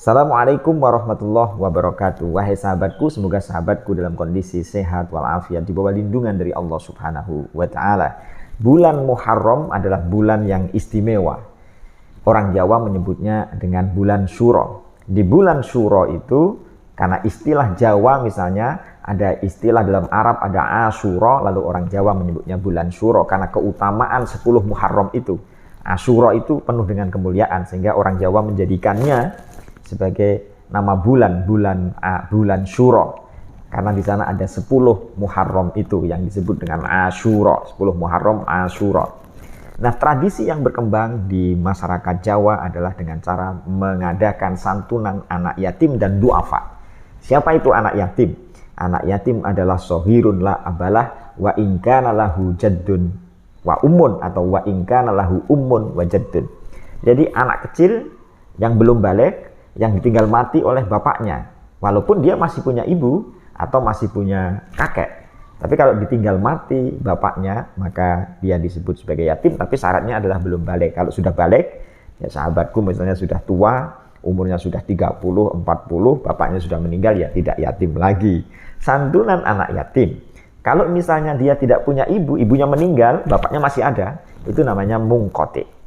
Assalamualaikum warahmatullahi wabarakatuh. Wahai sahabatku, semoga sahabatku dalam kondisi sehat walafiat, di bawah lindungan dari Allah Subhanahu wa Ta'ala. Bulan Muharram adalah bulan yang istimewa. Orang Jawa menyebutnya dengan bulan Syuro. Di bulan Syuro itu, karena istilah Jawa misalnya, ada istilah dalam Arab ada Asyura, lalu orang Jawa menyebutnya bulan Syuro karena keutamaan 10 Muharram itu. Asyura itu penuh dengan kemuliaan, sehingga orang Jawa menjadikannya sebagai nama bulan Syuro, karena di sana ada 10 Muharram itu yang disebut dengan Asyura, 10 Muharram Asyura. Nah, tradisi yang berkembang di masyarakat Jawa adalah dengan cara mengadakan santunan anak yatim dan duafa. Siapa itu anak yatim? Anak yatim adalah sohirun la abalah wa in kana lahu jaddun wa ummun, atau wa in kana lahu ummun wa jaddun. Jadi anak kecil yang belum balik, yang ditinggal mati oleh bapaknya, walaupun dia masih punya ibu atau masih punya kakek. Tapi kalau ditinggal mati bapaknya, maka dia disebut sebagai yatim, tapi syaratnya adalah belum balik. Kalau sudah balik, ya sahabatku misalnya sudah tua, umurnya sudah 30, 40, bapaknya sudah meninggal, ya tidak yatim lagi. Santunan anak yatim. Kalau misalnya dia tidak punya ibu, ibunya meninggal, bapaknya masih ada, itu namanya mungkoti.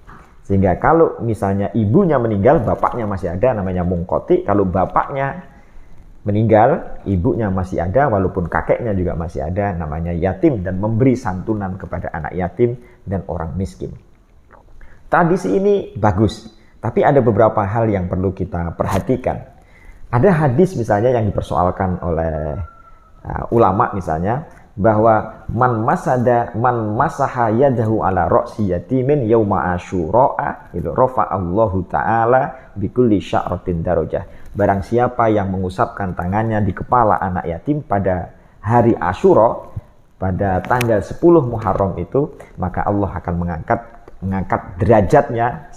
Sehingga kalau misalnya ibunya meninggal, bapaknya masih ada, namanya mungkoti. Kalau bapaknya meninggal, ibunya masih ada, walaupun kakeknya juga masih ada, namanya yatim, dan memberi santunan kepada anak yatim dan orang miskin. Tradisi ini bagus, tapi ada beberapa hal yang perlu kita perhatikan. Ada hadis misalnya yang dipersoalkan oleh ulama misalnya, bahwa man masaha yadahu ala ra'si yatimin yauma asyura'a itu rafa'allahu ta'ala bikulli sya'ratin darajah. Barang siapa yang mengusapkan tangannya di kepala anak yatim pada hari Asyura, pada tanggal 10 Muharram itu, maka Allah akan mengangkat derajatnya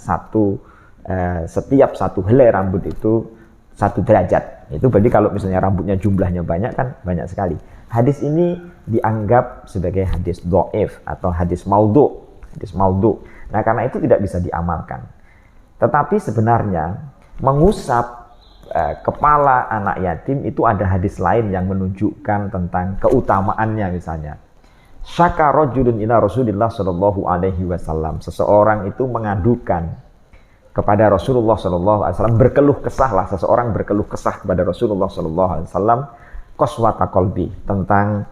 setiap satu helai rambut itu 1 derajat. Itu berarti kalau misalnya rambutnya jumlahnya banyak, kan banyak sekali. Hadis ini dianggap sebagai hadis dhaif atau hadis maudhu. Nah, karena itu tidak bisa diamalkan. Tetapi sebenarnya mengusap kepala anak yatim itu ada hadis lain yang menunjukkan tentang keutamaannya. Misalnya, syaka rajulun ila Rasulillah sallallahu alaihi wasallam. Seseorang itu mengadukan kepada Rasulullah sallallahu alaihi wasallam, seseorang berkeluh kesah kepada Rasulullah sallallahu alaihi wasallam, qaswata qalbi, tentang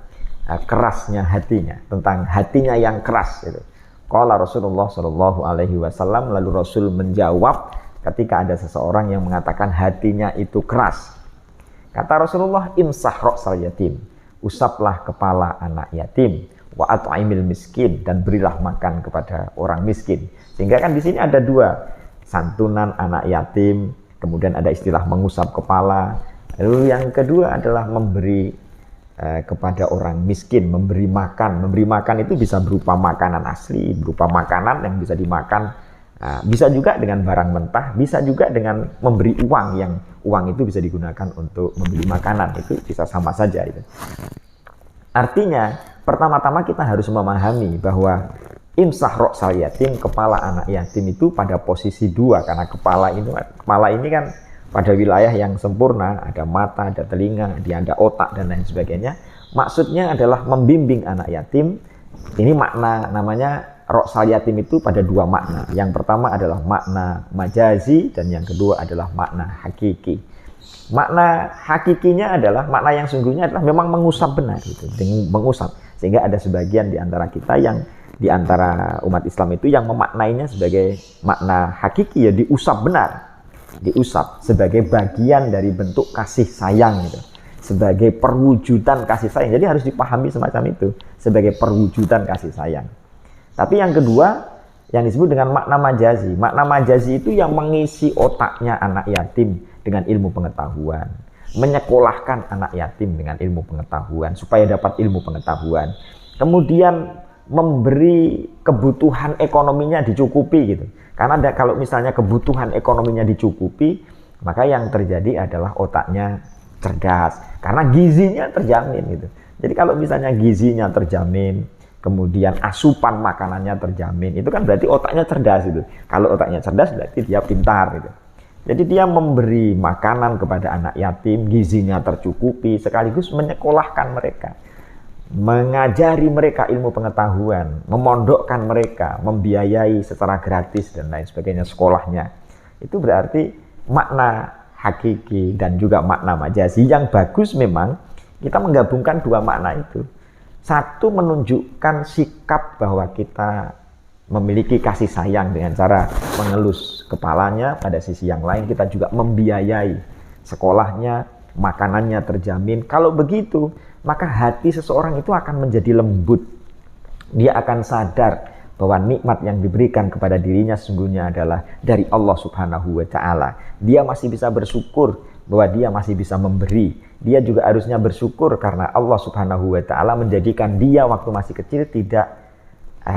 kerasnya hatinya, tentang hatinya yang keras itu. Qala Rasulullah sallallahu alaihi wasallam, lalu Rasul menjawab ketika ada seseorang yang mengatakan hatinya itu keras. Kata Rasulullah, imsah ra'sal yatim, usaplah kepala anak yatim, wa at'imil miskin, dan berilah makan kepada orang miskin. Sehingga kan di sini ada 2, santunan anak yatim, kemudian ada istilah mengusap kepala. Lalu yang kedua adalah memberi kepada orang miskin, memberi makan. Memberi makan itu bisa berupa makanan asli, berupa makanan yang bisa dimakan, bisa juga dengan barang mentah, bisa juga dengan memberi uang, yang uang itu bisa digunakan untuk membeli makanan. Itu bisa sama saja itu. Artinya, pertama-tama kita harus memahami bahwa imsah ra'sal yatim, kepala anak yatim itu pada posisi 2, karena kepala ini kan pada wilayah yang sempurna, ada mata, ada telinga, ada otak, dan lain sebagainya. Maksudnya adalah membimbing anak yatim. Ini makna, namanya ra'sal yatim itu pada 2 makna. Yang pertama adalah makna majazi, dan yang kedua adalah makna hakiki. Makna hakikinya adalah, makna yang sungguhnya adalah memang mengusap benar, gitu, mengusap. Sehingga ada sebagian di antara kita yang, di antara umat Islam itu yang memaknainya sebagai makna hakiki, ya diusap benar. Diusap sebagai bagian dari bentuk kasih sayang gitu, sebagai perwujudan kasih sayang. Jadi harus dipahami semacam itu, sebagai perwujudan kasih sayang. Tapi yang kedua yang disebut dengan makna majazi. Makna majazi itu yang mengisi otaknya anak yatim dengan ilmu pengetahuan, menyekolahkan anak yatim dengan ilmu pengetahuan supaya dapat ilmu pengetahuan, kemudian memberi kebutuhan ekonominya dicukupi gitu. Karena kalau misalnya kebutuhan ekonominya dicukupi, maka yang terjadi adalah otaknya cerdas, karena gizinya terjamin gitu. Jadi kalau misalnya gizinya terjamin, kemudian asupan makanannya terjamin, itu kan berarti otaknya cerdas gitu. Kalau otaknya cerdas berarti dia pintar gitu. Jadi dia memberi makanan kepada anak yatim, gizinya tercukupi, sekaligus menyekolahkan mereka, mengajari mereka ilmu pengetahuan, memondokkan mereka, membiayai secara gratis dan lain sebagainya sekolahnya. Itu berarti makna hakiki dan juga makna majazi yang bagus. Memang kita menggabungkan dua makna itu. Satu, menunjukkan sikap bahwa kita memiliki kasih sayang dengan cara mengelus kepalanya. Pada sisi yang lain kita juga membiayai sekolahnya, makanannya terjamin. Kalau begitu, maka hati seseorang itu akan menjadi lembut. Dia akan sadar bahwa nikmat yang diberikan kepada dirinya sesungguhnya adalah dari Allah Subhanahu wa Ta'ala. Dia masih bisa bersyukur bahwa dia masih bisa memberi. Dia juga harusnya bersyukur karena Allah Subhanahu wa Ta'ala menjadikan dia waktu masih kecil tidak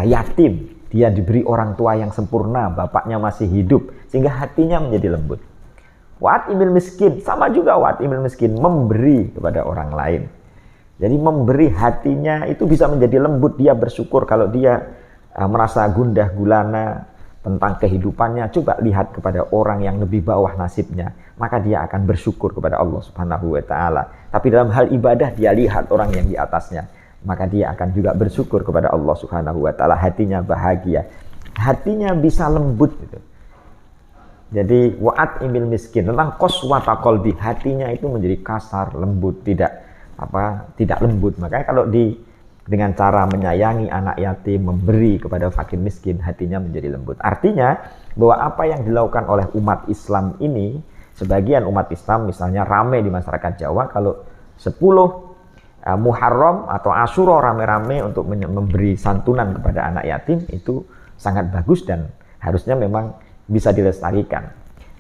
yatim. Dia diberi orang tua yang sempurna, bapaknya masih hidup, sehingga hatinya menjadi lembut. Wa'atimil miskin, sama juga wa'atimil miskin, memberi kepada orang lain. Jadi memberi, hatinya itu bisa menjadi lembut. Dia bersyukur. Kalau dia merasa gundah gulana tentang kehidupannya, coba lihat kepada orang yang lebih bawah nasibnya, maka dia akan bersyukur kepada Allah Subhanahu wa Ta'ala. Tapi dalam hal ibadah dia lihat orang yang di atasnya, maka dia akan juga bersyukur kepada Allah Subhanahu wa Ta'ala. Hatinya bahagia, hatinya bisa lembut gitu. Jadi wa'at imil miskin, tentang qaswata qalbi, hatinya itu menjadi kasar, lembut, tidak lembut. Makanya kalau dengan cara menyayangi anak yatim, memberi kepada fakir miskin, hatinya menjadi lembut. Artinya bahwa apa yang dilakukan oleh umat Islam ini, sebagian umat Islam misalnya rame di masyarakat Jawa, kalau 10 Muharram atau Asyura rame-rame untuk memberi santunan kepada anak yatim, itu sangat bagus dan harusnya memang bisa dilestarikan.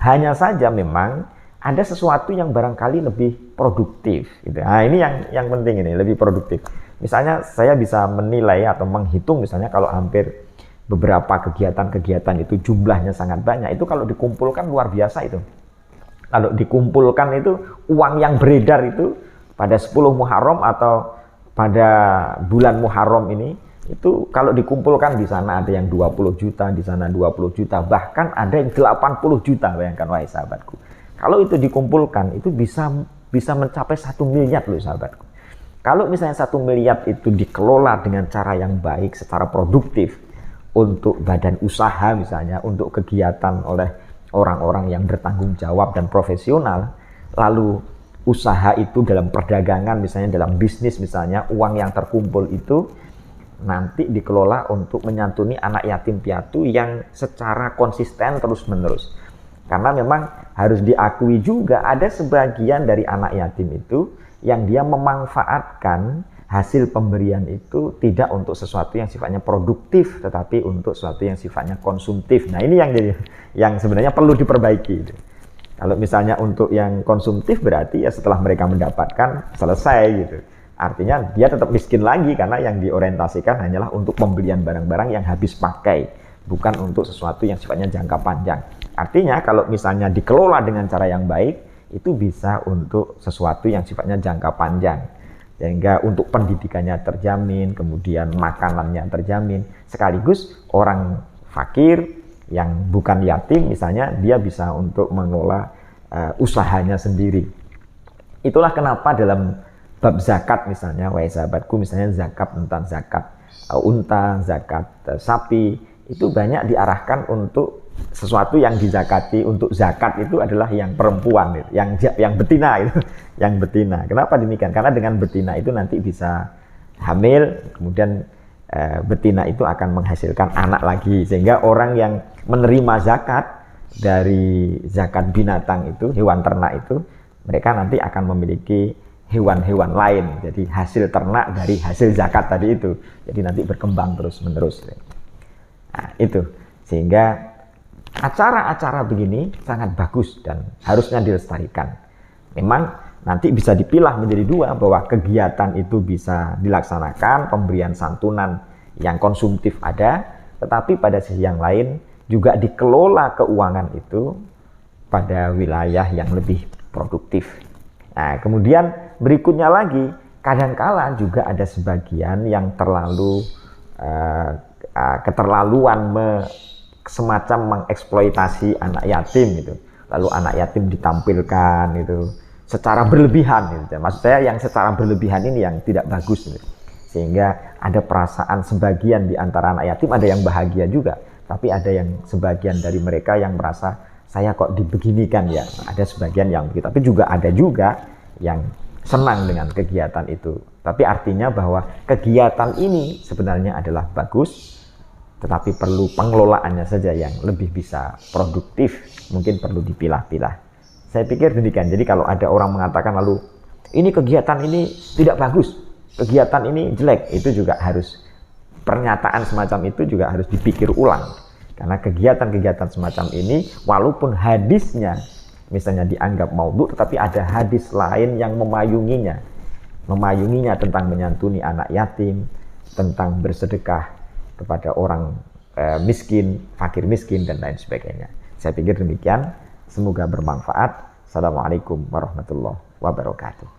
Hanya saja memang ada sesuatu yang barangkali lebih produktif gitu. Nah, ini yang penting, ini lebih produktif. Misalnya saya bisa menilai atau menghitung, misalnya kalau hampir beberapa kegiatan-kegiatan itu jumlahnya sangat banyak, itu kalau dikumpulkan luar biasa itu. Kalau dikumpulkan itu uang yang beredar itu pada 10 Muharram atau pada bulan Muharram ini, itu kalau dikumpulkan di sana ada yang 20 juta, di sana 20 juta, bahkan ada yang 80 juta, bayangkan wahai sahabatku. Kalau itu dikumpulkan, itu bisa mencapai 1 miliar loh sahabatku. Kalau misalnya 1 miliar itu dikelola dengan cara yang baik, secara produktif, untuk badan usaha misalnya, untuk kegiatan oleh orang-orang yang bertanggung jawab dan profesional, lalu usaha itu dalam perdagangan misalnya, dalam bisnis misalnya, uang yang terkumpul itu nanti dikelola untuk menyantuni anak yatim piatu yang secara konsisten terus-menerus. Karena memang harus diakui juga ada sebagian dari anak yatim itu yang dia memanfaatkan hasil pemberian itu tidak untuk sesuatu yang sifatnya produktif, tetapi untuk sesuatu yang sifatnya konsumtif. Nah, ini yang sebenarnya perlu diperbaiki. Kalau misalnya untuk yang konsumtif, berarti ya setelah mereka mendapatkan selesai gitu. Artinya dia tetap miskin lagi karena yang diorientasikan hanyalah untuk pembelian barang-barang yang habis pakai, bukan untuk sesuatu yang sifatnya jangka panjang. Artinya kalau misalnya dikelola dengan cara yang baik, itu bisa untuk sesuatu yang sifatnya jangka panjang. Sehingga untuk pendidikannya terjamin, kemudian makanannya terjamin, sekaligus orang fakir yang bukan yatim misalnya, dia bisa untuk mengelola usahanya sendiri. Itulah kenapa dalam bab zakat misalnya, wahai sahabatku, misalnya zakat tentang zakat unta, zakat sapi, itu banyak diarahkan untuk sesuatu yang dizakati. Untuk zakat itu adalah yang perempuan, yang betina itu, yang betina. Kenapa demikian? Karena dengan betina itu nanti bisa hamil, kemudian betina itu akan menghasilkan anak lagi, sehingga orang yang menerima zakat dari zakat binatang itu, hewan ternak itu, mereka nanti akan memiliki hewan-hewan lain. Jadi hasil ternak dari hasil zakat tadi itu, jadi nanti berkembang terus-menerus. Nah, itu sehingga acara-acara begini sangat bagus dan harusnya dilestarikan. Memang nanti bisa dipilah menjadi dua, bahwa kegiatan itu bisa dilaksanakan, pemberian santunan yang konsumtif ada, tetapi pada sisi yang lain juga dikelola keuangan itu pada wilayah yang lebih produktif. Nah, kemudian berikutnya lagi, kadangkala juga ada sebagian yang terlalu keterlaluan semacam mengeksploitasi anak yatim gitu. lalu anak yatim ditampilkan itu secara berlebihan gitu. Maksud saya yang secara berlebihan ini yang tidak bagus gitu. Sehingga ada perasaan sebagian di antara anak yatim, ada yang bahagia juga, tapi ada yang sebagian dari mereka yang merasa saya kok dibeginikan ya, ada sebagian yang begitu, tapi juga ada juga yang senang dengan kegiatan itu. Tapi artinya bahwa kegiatan ini sebenarnya adalah bagus, tetapi perlu pengelolaannya saja yang lebih bisa produktif, mungkin perlu dipilah-pilah. Saya pikir demikian. Jadi kalau ada orang mengatakan lalu ini kegiatan ini tidak bagus, kegiatan ini jelek, itu juga harus, pernyataan semacam itu juga harus dipikir ulang. Karena kegiatan-kegiatan semacam ini walaupun hadisnya misalnya dianggap maudhu, tetapi ada hadis lain yang memayunginya tentang menyantuni anak yatim, tentang bersedekah kepada orang miskin, fakir miskin, dan lain sebagainya. Saya pikir demikian. Semoga bermanfaat. Assalamualaikum warahmatullahi wabarakatuh.